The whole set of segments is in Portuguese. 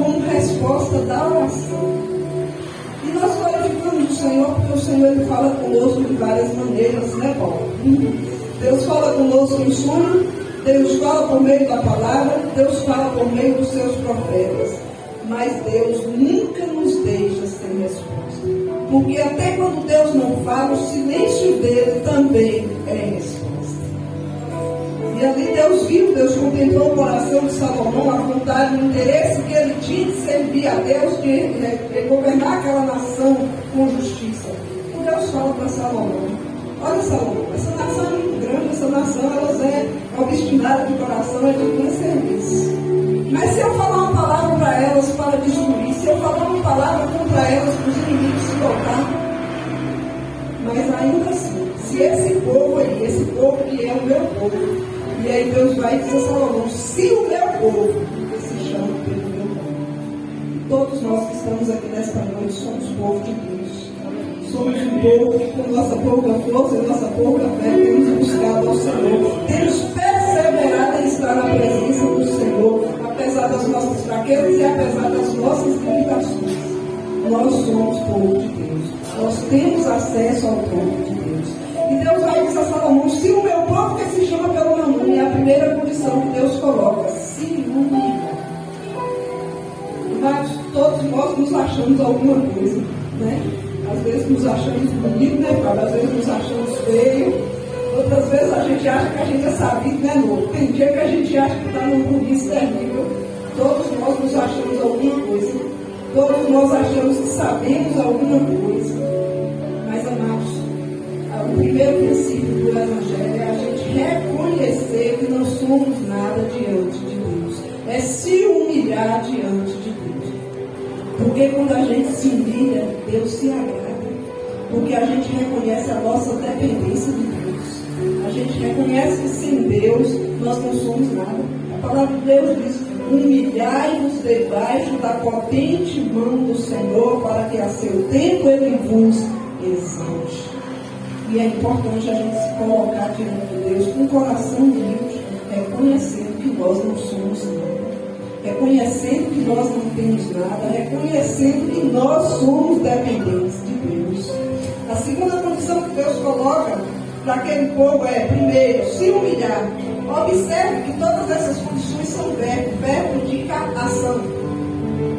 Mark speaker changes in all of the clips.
Speaker 1: como resposta da oração. E nós glorificamos o Senhor, porque o Senhor ele fala conosco de várias maneiras, né, Paulo? Deus fala conosco em sonho, Deus fala por meio da palavra, Deus fala por meio dos seus profetas. Mas Deus nunca nos deixa sem resposta. Porque até quando Deus não fala, o silêncio dele também é resposta. E ali Deus contemplou o coração de Salomão, a vontade, o interesse que ele tinha de servir a Deus, de governar aquela nação com justiça. E Deus fala para Salomão: olha, Salomão, essa nação é muito grande, essa nação ela é obstinada de coração, é de bom serviço. Mas se eu falar uma palavra para elas para destruir, se eu falar uma palavra contra elas para os inimigos se voltar, mas ainda assim, se esse povo aí, esse povo que é o meu povo, e aí Deus vai dizer a Salomão: se o meu povo, que se chama pelo meu nome, todos nós que estamos aqui nesta noite somos povo de Deus. Somos um povo que com nossa pouca força e nossa pouca fé temos buscado ao Senhor. Temos perseverado em estar na presença do Senhor, apesar das nossas fraquezas e apesar das nossas limitações. Nós somos povo de Deus. Nós temos acesso ao povo de Deus. E Deus vai dizer a Salomão: se o meu povo que se chama pelo meu nome, é a primeira condição que Deus coloca, se humilhar. Mas todos nós nos achamos alguma coisa, né? Às vezes nos achamos bonitos, né, Fábio? Às vezes nos achamos feios. Outras vezes a gente acha que a gente é sabido, né, novo? Tem dia que a gente acha que está num burrice terrível. Todos nós nos achamos alguma coisa. Todos nós achamos que sabemos alguma coisa. Mas, amados, o primeiro princípio do Evangelho é a gente reconhecer que não somos nada diante de Deus. É se humilhar diante de Deus. Porque quando a gente se humilha, Deus se agrada. Porque a gente reconhece a nossa dependência de Deus. A gente reconhece que sem Deus nós não somos nada. A palavra de Deus diz: humilhai-vos debaixo da potente mão do Senhor, para que a seu tempo Ele vos exalte. E é importante a gente se colocar diante de Deus com o coração humilde, reconhecendo que nós não somos nada. Reconhecendo que nós não temos nada, reconhecendo que nós somos dependentes de Deus. A segunda condição que Deus coloca para aquele povo é, primeiro, se humilhar. Observe que todas essas condições são verbo de ação.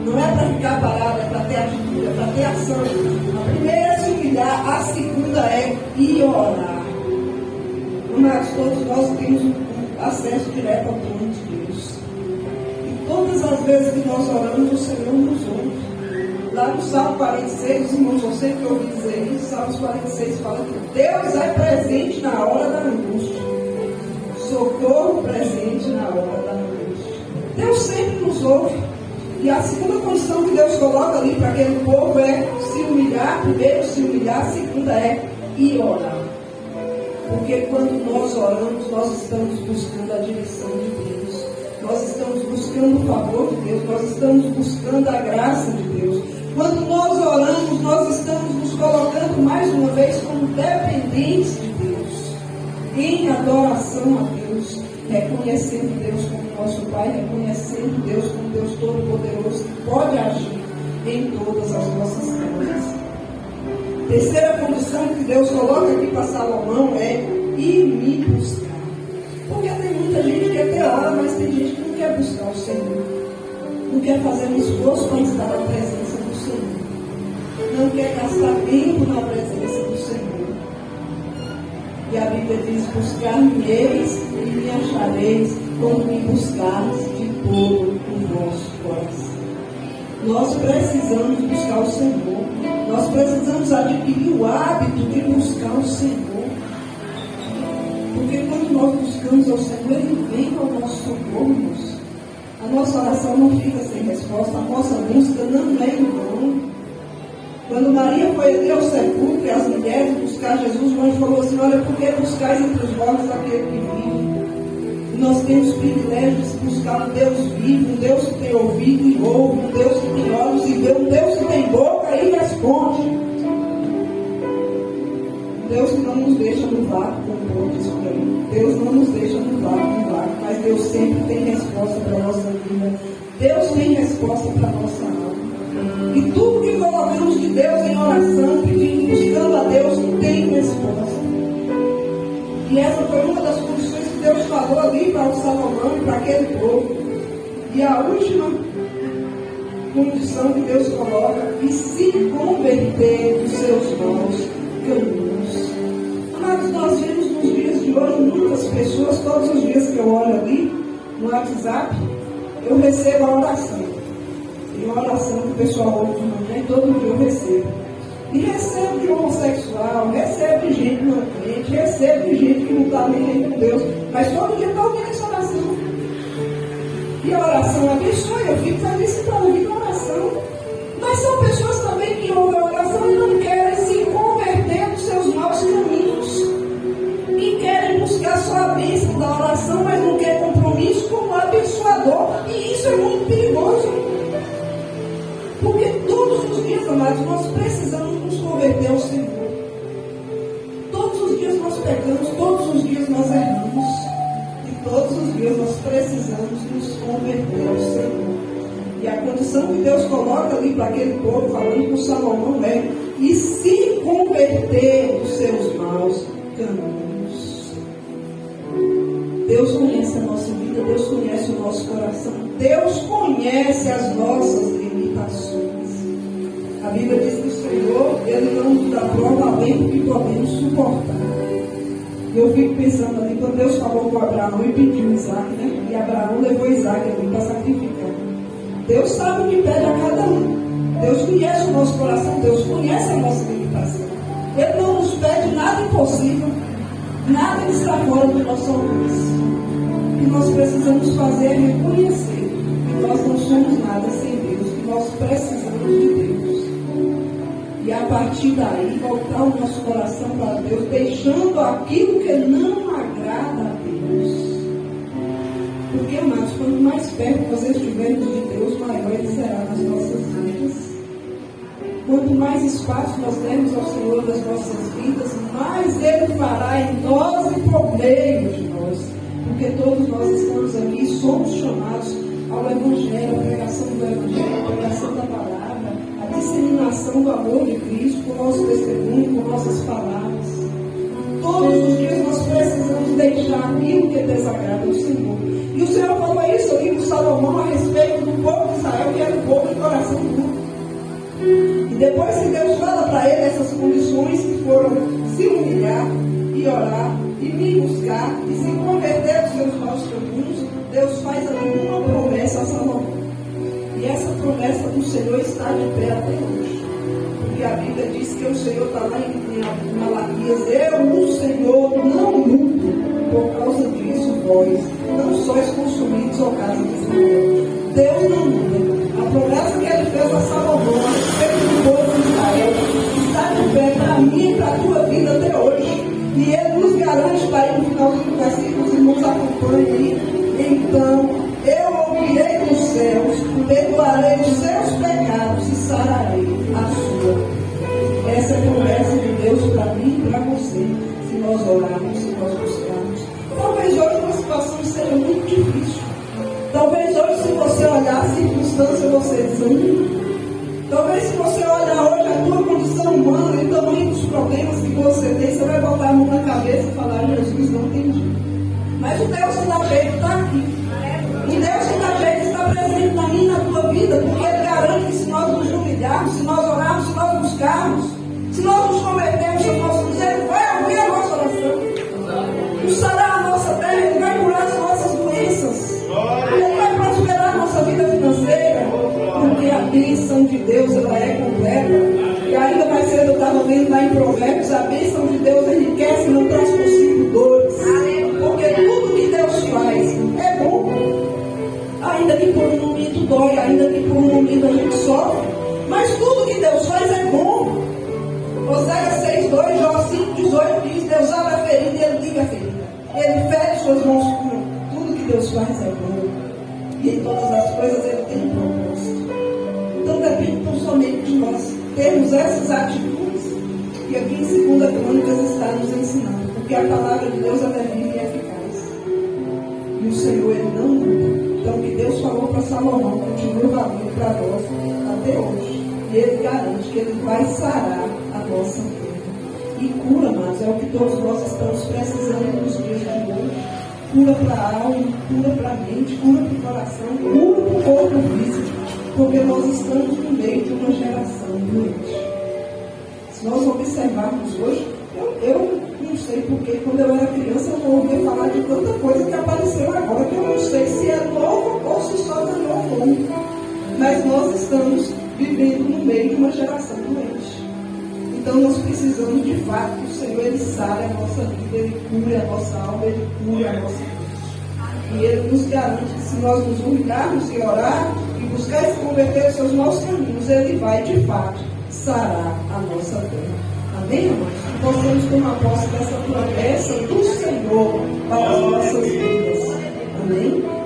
Speaker 1: Não é para ficar parado, é para ter atitude, é para ter ação. A primeira é se humilhar, a segunda é ir orar. Mas todos nós temos um acesso direto ao trono de Deus. Todas as vezes que nós oramos, o Senhor nos ouve. Lá no Salmo 46, os irmãos vão sempre ouvir dizer isso. Salmo 46 fala que Deus é presente na hora da angústia. Socorro presente na hora da angústia. Deus sempre nos ouve. E a segunda condição que Deus coloca ali para aquele povo é se humilhar. Primeiro se humilhar, a segunda é ir orar. Porque quando nós oramos, nós estamos buscando a direção de Deus. Nós estamos buscando o favor de Deus, nós estamos buscando a graça de Deus. Quando nós oramos, nós estamos nos colocando mais uma vez como dependentes de Deus, em adoração a Deus, reconhecendo Deus como nosso Pai, reconhecendo Deus como Deus Todo-Poderoso, que pode agir em todas as nossas causas. Terceira condição que Deus coloca aqui para Salomão é ir me buscar. Porque tem muita gente que até ora, mas tem gente que não quer buscar o Senhor. Não quer fazer um esforço para estar na presença do Senhor. Não quer gastar tempo na presença do Senhor. E a Bíblia diz: buscar-me-eis e me achareis quando me buscares de todo o vosso coração. Nós precisamos buscar o Senhor. Nós precisamos adquirir o hábito de buscar o Senhor. Porque quando nós buscamos ao Senhor, Ele vem ao nosso socorro. A nossa oração não fica sem resposta, a nossa busca não é em vão. Quando Maria foi ali ao sepulcro e as mulheres buscar Jesus, o anjo falou assim: olha, por que buscais entre os mortos aquele que vive? E nós temos o privilégio de buscar um Deus vivo, um Deus que tem ouvido e ouve, um Deus que tem olhos e vê, um Deus que tem boca e responde. Deus que não nos deixa no vácuo, como o diz por aí. Deus não nos deixa no vácuo, mas Deus sempre tem resposta para a nossa vida. Deus tem resposta para a nossa alma. E tudo que colocamos de Deus em oração, pedindo, buscando a Deus, tem resposta. E essa foi uma das condições que Deus falou ali para o Salomão e para aquele povo. E a última condição que Deus coloca: e se converter dos seus maus caminhos. Amados, nós vemos nos dias de hoje muitas pessoas, todos os dias que eu olho ali no WhatsApp, eu recebo a oração. E uma oração que o pessoal ouve de manhã, e todo dia eu recebo. E recebo de homossexual, recebo de gente não crente, recebo de gente que não está nem com Deus, mas todo dia está ouvindo essa oração. E a oração abençoa, eu fico feliz que está ouvindo a oração. Mas são pessoas também que ouvem a oração e não querem se converter dos seus maus caminhos. E querem buscar só a bênção da oração, mas não querem compromisso com o abençoador. E isso é muito perigoso. Porque todos os dias, amados, nós precisamos nos converter ao Senhor. Todos os dias nós pecamos, todos os dias nós erramos. E todos os dias nós precisamos nos converter ao Senhor. E a condição que Deus coloca ali para aquele povo, falando com Salomão, é: e se converter dos seus maus caminhos. Deus conhece a nossa vida, Deus conhece o nosso coração, Deus conhece as nossas limitações. A Bíblia diz que o Senhor, Ele não nos dá prova além do que podemos suportar. Eu fico pensando ali, quando Deus falou com Abraão e pediu Isaac, né? E Abraão levou Isaac ali para sacrificar. Deus sabe o que pede a cada um. Deus conhece o nosso coração, Deus conhece a nossa limitação. Ele não nos pede nada impossível, nada que está fora do nosso alcance. O que nós precisamos fazer é reconhecer que nós não somos nada sem Deus, que nós precisamos de Deus. E a partir daí, voltar o nosso coração para Deus, deixando aquilo que não agrada a Deus. Porque, amados, quanto mais perto nós estivermos de Deus, maior Ele será nas nossas vidas. Quanto mais espaço nós dermos ao Senhor das nossas vidas, mais Ele fará em nós e por meio de nós. Porque todos nós estamos aqui e somos chamados ao Evangelho, a pregação do Evangelho, a pregação da palavra, a disseminação do amor de Cristo, com o nosso testemunho, com nossas palavras. Todos os dias nós precisamos deixar aquilo que desagrada ao Senhor. E o Senhor falou isso aqui com Salomão a respeito do povo de Israel, que era o povo de coração duro. E depois que Deus fala para ele essas condições que foram se humilhar e orar e me buscar e se converter dos seus maus caminhos, Deus faz ali uma promessa a Salomão. E essa promessa do Senhor está de pé até hoje. Porque a Bíblia diz que o Senhor está lá em Malaquias: eu, o Senhor, não mudo. Por causa disso, vós não sois consumidos ao caso de Israel. Deus não muda. A promessa que Ele fez a Salomão a respeito do povo de Israel está de pé para mim e para a tua vida até hoje. E Ele nos garante, está aí no final do versículo, os irmãos acompanhem aí. Então, eu ouvirei dos céus, perdoarei os seus pecados e sararei a sua. Essa é a promessa de Deus para mim e para você, se nós orarmos, se nós buscarmos. Talvez hoje uma situação seja muito difícil. Talvez hoje, se você olhar a circunstância, você desanime. Talvez, se você olhar hoje a tua condição humana e o tamanho dos problemas que você tem, você vai botar a mão na cabeça e falar: Jesus, não tem jeito. Mas o Deus que dá jeito está aqui. O Deus que dá jeito está presente na minha e na tua vida, porque Ele garante que se nós nos humilharmos, se nós orarmos, se nós buscarmos, se nós nos convertermos ao nosso Deus, Ele vai ouvir a nossa oração. Ele sará a nossa terra, Ele vai curar as nossas doenças. Ele vai prosperar a nossa vida financeira, porque a bênção de Deus, ela é completa. E ainda mais cedo eu estava vendo lá em Provérbios: a bênção de Deus enriquece e não traz consigo dores. Porque tudo que Deus faz é bom. Ainda que por um momento dói, ainda que por um momento a gente sofre, mas tudo que Deus faz é bom. Oséias 6:2, Jó 5:18 diz: Deus abre a ferida e Ele liga a ferida. Ele fere suas mãos curam. Tudo que Deus faz é bom. E em todas as coisas Ele tem um propósito. Então depende tão somente de nós termos essas atitudes que aqui em 2 Crônicas está nos ensinando. Porque a palavra de Deus, ela é viva e eficaz. E o Senhor, Ele não muda. Então que Deus falou para Salomão, continua valendo para nós até hoje. E Ele garante que Ele vai sarar a nossa terra. E cura, mas é o que todos nós estamos precisando nos dias de hoje. Cura para a alma, cura para a mente, cura para o coração, cura para o corpo físico. Porque nós estamos no meio de uma geração doente. Se nós observarmos hoje, eu não sei porque quando eu era criança eu não ouvia falar de tanta coisa que apareceu agora, que eu não sei se é novo ou se só ganhou nome. Mas nós estamos vivendo no meio de uma geração doente. Então nós precisamos de fato que o Senhor Ele sare a nossa vida, Ele cure a nossa alma, Ele cure a nossa mente. E Ele nos garante que se nós nos humilharmos e orar e buscar se converter aos seus maus caminhos, Ele vai de fato sarar a nossa terra. Amém, irmãos? Que possamos tomar posse dessa promessa do Senhor para as nossas vidas. Amém?